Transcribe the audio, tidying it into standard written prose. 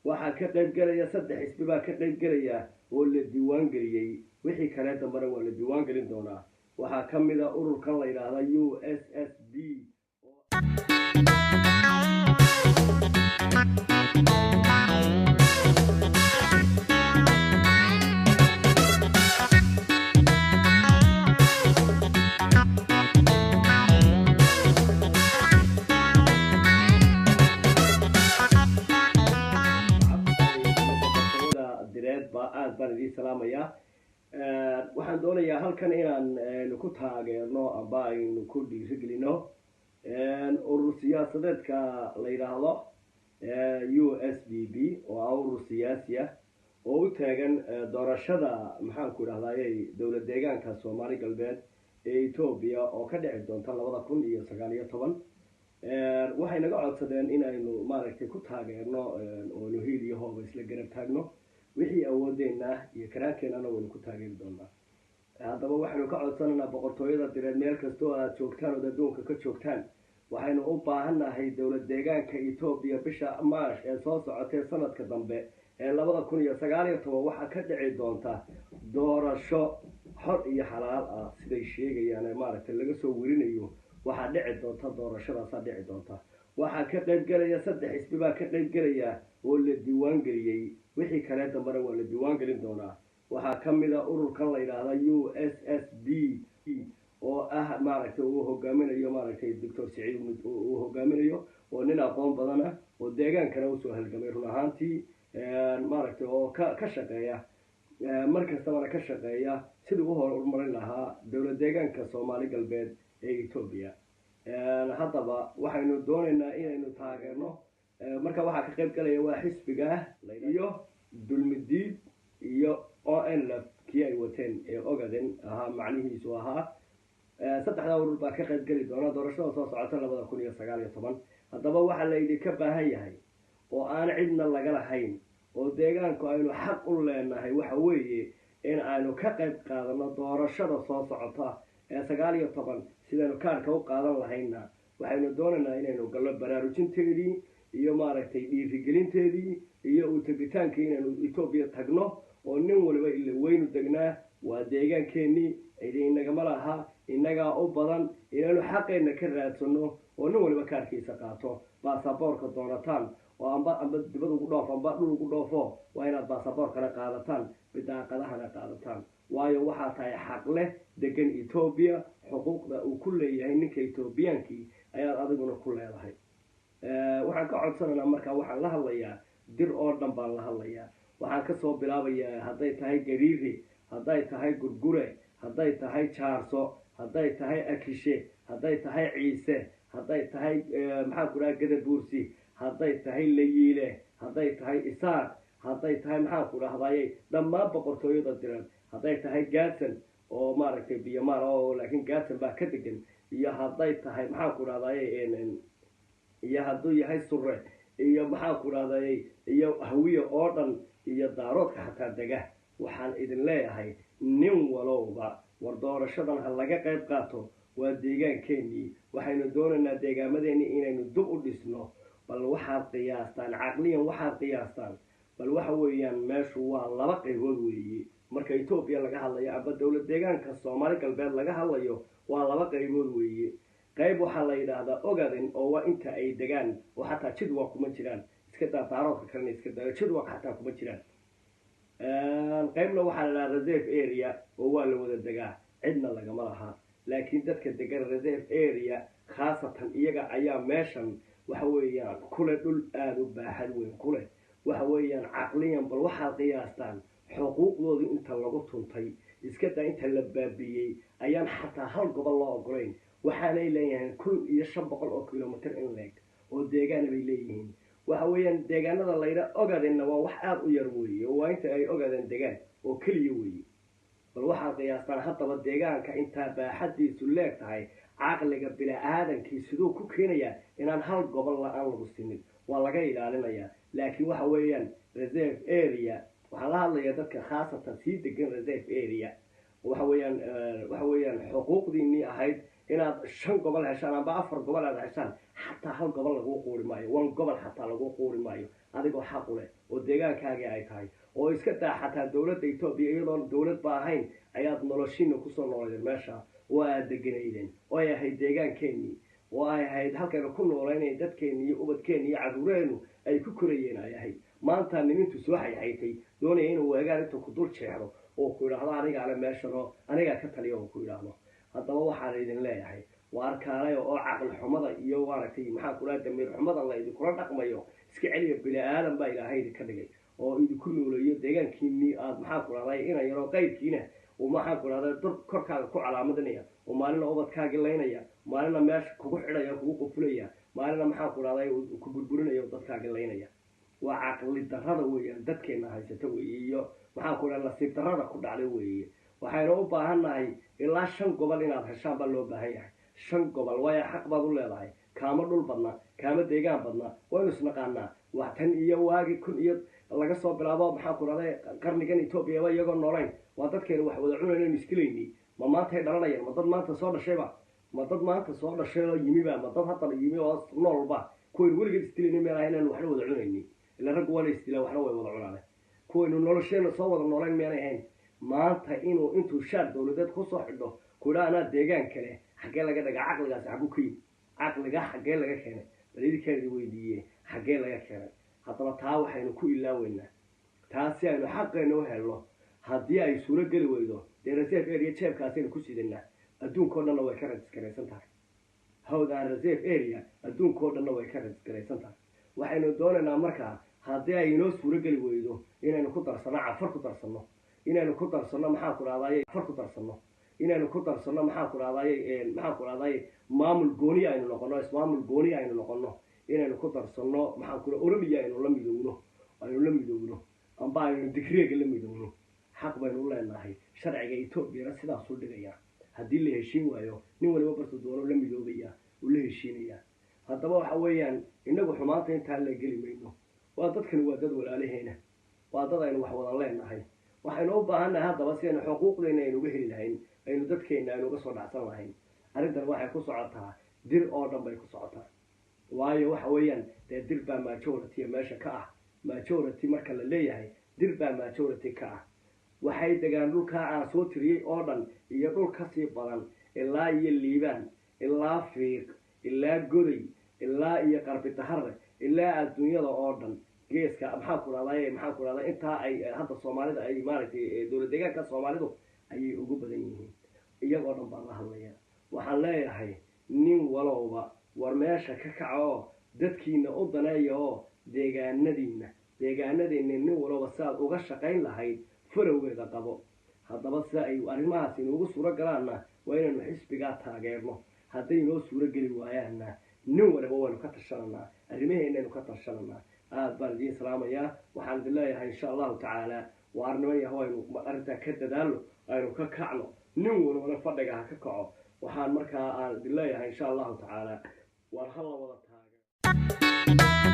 waxaa ka qayb galaya 3 xisbi baa ka qayb galaya oo la diiwaan geliyay wixii kale dambe waa la diiwaan gelin doonaa waxaa ka mid ah ururkan la yiraahdo USSD baan salaamaya waxaan doonayaa halkan inaan ku taageerno amba aynu ku dhiirigelino urur siyaasadeedka la yiraahdo USDP oo urur siyaasi ah oo u taagan doorashada maxaan ku raahday dawlad deegaanka Soomaali galbeed ee Itoobiya oo ka dhici doonta 2019 waxay naga codsadeen in aynu maaragtay ku taageerno oo nuhiiliyo hooba isla garab taagno wixii awoodeena iyo karaankeenana waynu ku taageeri doonaa haddaba waxaynu ka codsanaynaa boqortooyada direed meel kastoo aad joogtaan oo adduunka ka joogtaan waxaynu u baahannahay dawlad deegaanka Itoobiya bisha Maash ee soo socotay sanadka dambe ee 2019 waxa ka dhici doonta doorasho xor iyo xalaal ah siday sheegayaan maaragtay laga soo werinayo waxa dhici doonta doorashadaas dhici doonta waxaa ka qayb galaya 3 xisbi baa ka qayb galaya oo la diiwaan geliyay wixii kale dambe waa la diiwaan gelin doonaa waxaa ka mid ah ururkan la yiraahdo USSD oo ah maaragtay uu hogaaminayo maaragtay Dr. Saciid uu hogaaminayo oo nin aqoon badan ah oo deegaankana u soo halgamay run ahaantii maaragtay oo ka shaqeeya markastaba ka shaqeeya sidii uu horumarin lahaa dawlad deegaanka Soomaali galbeed ee Itoobiya haddaba waxaynu doonaynaa inaynu taageerno marka waxa ka qayb galaya waa xisbiga iyo dulmidiid iyo ONLF kii ay wateen ee ogaden aha macnihiisu ahaa saddexda urur baa ka qayb gali doona doorashada soo socota 2019 haddaba waxa la idin ka baahan yahay oo aan cidna laga lahayn oo deegaanku aynu xaq u leenahay waxa weeye in aynu ka qayb qaadano doorashada soo socota ee 19 sidaynu kaarka u qaadan lahayna waxaynu doonaynaa inaynu gallo baraarujinteedii iyo maaragtay dhiirigelinteedii iyo u tagitaanka inaynu Itoobiya tagno oo nin waliba ila weynu degnaa waa deegaankeenii inaga malaha inaga u badan inaynu xaqeena ka raadsano oo nin waliba kaarkiisa qaato baasaboorka doonataan oo amba dibad ugu dhoof amba dhul ugu dhoofo waa inaad baasaboorkana qaadataan bidaaqadahana qaadataan waayo waxa tahay xaq leh degan Itoobiya xuquuqda uu ku leeyahay ninka Itoobiyaanki ayaa adiguna ku leedahay waxaan ka codsanaynaa marka waxaan la hadlayaa dir oo dhan baan la hadlayaa waxaan ka soo bilaabayaa hadday tahay Gariiri hadday tahay Gurgure hadday tahay Jaarso hadday tahay Akishe hadday tahay Ciise hadday tahay maxaa ku raad Gadabuursi hadday tahay Layiile hadday tahay Isaaq hadday tahay maxaa ku raahday dhammaan boqortooyada diran hadday tahay Gaadsan oo maaragtay biyamaar oo laakiin Gaadsan baa ka degan iyo hadday tahay maxaa ku raahday iyo hadduu yahay Surre iyo maxaa ku raahday iyo Hawiye oo dhan iyo daaroodka xataa dega waxaan idin leeyahay nin walowba war doorashadan ha laga qayb qaato waa deegaankeenii waxaynu doonaynaa deegaamadeenii inaynu dib u dhisno bal waxaad qiyaastaan caqliyan waxaad qiyaastaan bal waxa weeyaan meeshu waa laba qaybood weeye marka Itoobiya laga hadlayo aba dawlad deegaanka Soomaali galbeed laga hadlayo waa laba qaybood weeye qayb waxa la yiraahdaa ogaden oo waa inta ay degaan oo xataa jidwa kuma jiraan iska daaroodka kalena iska jidwa xataa kuma jiraan qaybna waxa la yiraahdaa reserve area oo waa la wada degaa cidna laga ma laha laakiin dadka degan reserve area khaasatan iyaga ayaa meeshan waxa weeyaan kule dhul aad u baaxad weyn kule waxa weeyaan caqliyan bal waxa qiyaastaan xuquuqdoodii inta lagu tuntay iska daa inta la baabiyay ayaan xataa hal gobol loo ogolayn waxaanay leeyahay 1500 oo kilomitir in leeg oo deegaan ay leeyihiin waxa weeyaan deegaanada la yiraahdo ogaadeenna waa wax aad u yar weeye oo inta ay ogaadeen deegaan oo kaliya weeye bal waxa qiyaastaan hadaba deegaanka inta baaxadiisu leeg tahay caqliga bila aadankii sidoo ku keenaya inaan hal gobol la aan lagu siinin waa laga ilaalinayaa laakiin waxa weeyaan reserve area waxa la hadlayaa dadka khaasatan si degan reserve area waxa weeyaan xuquuqdiinii ahayd inaad 5 gobol heshaan amba 4 gobol aad heshaan xataa hal gobol lagu qoori maayo wan gobol xataa lagu qoori maayo adigoo xaq u leh oo deegaankaaga ay tahay oo iska daa xataa dowladda Itoobiya iyadoo dowlad baahayn ayaad noloshiina ku soo nooleedeen meesha oo aad deganeydeen oo ay ahayd deegaankeenii oo ay ahayd halkayna ku nooleynay dadkeenii iyo ubadkeenii iyo carruureenu ay ku korayeen ay ahayd maanta nimintu soo haytay doonaya inuu waagaan intuu ku dul jeexdo oo ku yidhaahdo aniga ale meeshano anigaa ka taliya oo ku yidhaahdo haddaba waxaan idin leeyahay waar kaalay oo caqli xumada iyo maaragtay maxaa kula damiir xumada la idinkula dhaqmayo iska celiya bini aadan baa ilaahay idinka dhigay oo idinku nooleeyo deegaankiinii aad maxaa ku dhahday inay yaroo qaydkiina oo maxaa ku dhahday dad korkaaga ku calaamadinaya oo maalina ubadkaagii laynaya maalina meesha kugu xidhaya kugu qufulaya maalina maxaa ku dhahday ku burburinaya oo dadkaagii laynaya waa caqli darrada weeyaan dadkeena haysata weeye iyo maxaa ku dhahday nasiib darrada ku dhacday weeye waxaynu u baahannahay ilaa 5 gobol inaad heshaan baa loo baahan yahay 5 gobol way xaq baad u leedahay kaama dhul badna kaama deegaan badna waynu isnaqaanaa wax tan iyo waagi kun iyo laga soo bilaabo maxaa ku dhahday qarnigan Itoobiya waa iyagoo noolayn waa dadkeena wax wada cunayeen iskilayni ma maanta ay dhalanayaan ma dad maanta soo dhashayba ma dad maanta soo dhashay oo yimiba ma dad hadda yimi oo noolba kuwii weligeed istilayni meel ahayn waxna wada cunayni ila rag wala istila waxna way wada cunaan kuwii nolosheena soo wada noolayn meel ahayn maanta intuu shaad dawladeed ku soo xidho kuraana deegaan kale xagee laga dhaga caqligaas xagu ka yimid caqliga xagee laga keenay balidikeedii weydiiyay xagee laga keenay haddaba taa waxaynu ku ilaaweynaa taasi aynu xaqeena u helno haddii ay suuro geli weydo dee reserve area jeebkaasaynu ku sidanaa adduunkoo dhanna way ka rajisgaraysan tahay hawdaan reserve area adduunkoo dhanna way ka rajisgaraysan tahay waxaynu doonaynaa markaa haddii ay inoo suuro geli weydo inaynu ku darsano cafar ku darsanno inaynu ku darsanno maxaa ku dhahdaye afar ku darsanno inaynu ku darsanno maxaa ku dhahdaye maamul gooni aynu noqono ismaamul gooni aynu noqono inaynu ku darsanno maxaa ku Oromiya aynu la midowno amba aynu digriga la midowno xaq baynu u leenahay sharciga Itoobiya sidaas u dhigaya haddii la heshiin waayo nin waliba bartu doono la midoobaya oo la heshiinaya haddaba waxa weeyaan inagu xumaanta inta la geli mayno waa dadkan waa dad walaalaheena waa dad aynu wax wada leenahay waxaynu u baahannahay haddaba si aynu xuquuqdeena aynu uga heli lahayn aynu dadkeena aynu uga soo dhacsan lahayn arrintan waxay ku socotaa dir oo dhan bay ku socotaa waayo waxa weeyaan dee dir baa majority meesha ka ah majority marka la leeyahay dir baa majority ka ah waxay degaan dhulka aan soo tiriyay oo dhan iyo dhul ka sii badan ilaa iyo liibaan ilaa fiiq ilaa goday ilaa iyo qarbi taharre ilaa adduunyada oo dhan geeska maxaa ku dhahday intaa ay hadda Soomaalida ay maaragtay dawlad deegaanka Soomaalidu ayay ugu badan yihiin iyagoo dhan baa la hadlaya waxaan leeyahay nin walowba war meesha ka kaco dadkiina u daneeyo deegaanadiina nin walowba saad uga shaqayn lahayd farowgeeda qabo haddaba si ay arrimahaas inoogu suuro galaanna waa inaynu xisbigaa taageerno hadday inoo suuro geli waayaanna nin waliba waynu ka tashananaa arrimaheennaynu ka tashananaa aad baan idiin salaamayaa waxaan idin leeyahay insha allahu tacaala waa arriman yahow aynu arrintaa ka dadaalo aynu ka kacno nin walbana fadhiga ha ka kaco waxaan markaa aan idin leeyahay insha allahu tacaala waar ha la wada taageero